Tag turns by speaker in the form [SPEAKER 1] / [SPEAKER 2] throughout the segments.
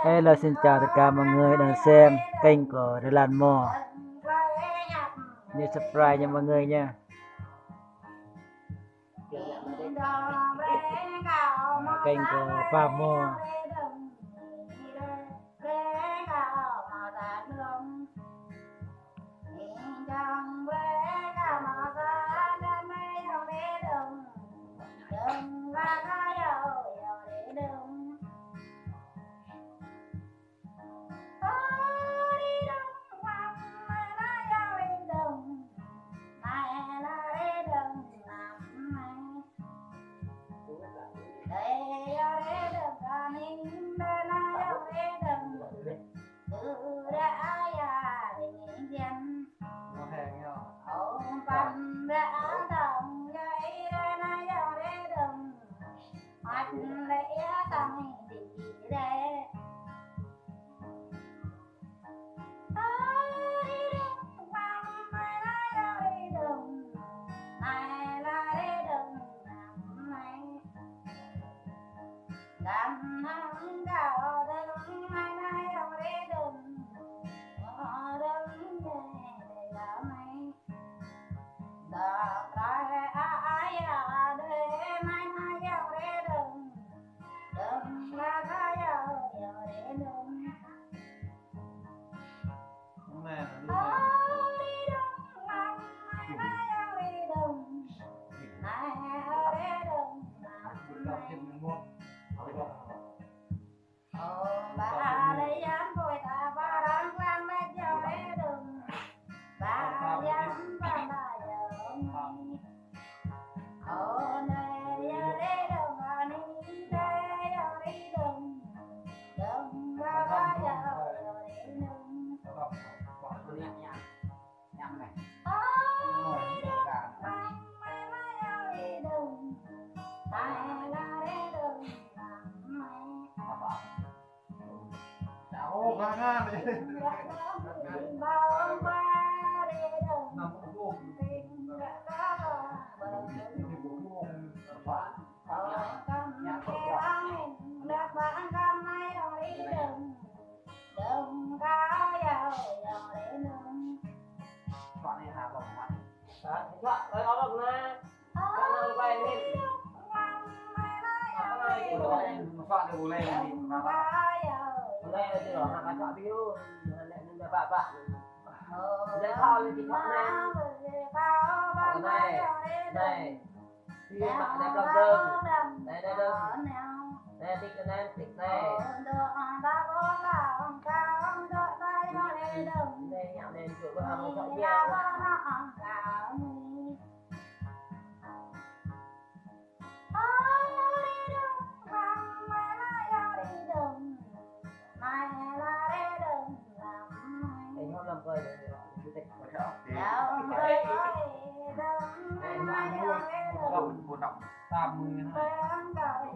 [SPEAKER 1] Hello, xin chào tất cả mọi người đang xem kênh của Đà Lạt Mò. Nhớ subscribe cho mọi người nha. Kênh của Ba Mò.
[SPEAKER 2] soạn được lên thì mà lên thì nó hàng soạn video nên là bạn lấy thao lên thì thoát lên này này thì bạn đẹp làm đơn đây đây đơn đây tích này tích này đây nhạo lên kiểu có hàng soạn video làm cười chủ tịch của chợ một động 32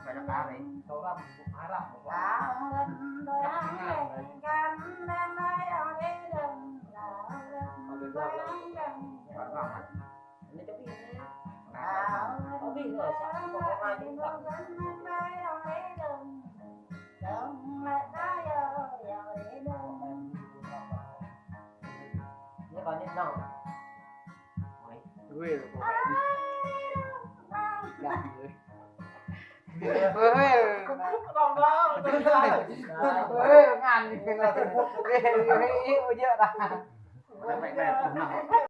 [SPEAKER 2] phải là cá đấy 65 25 còn nên đâu ghê rồi cô không đó ngàn thì là ghê ghê ghê ghê ghê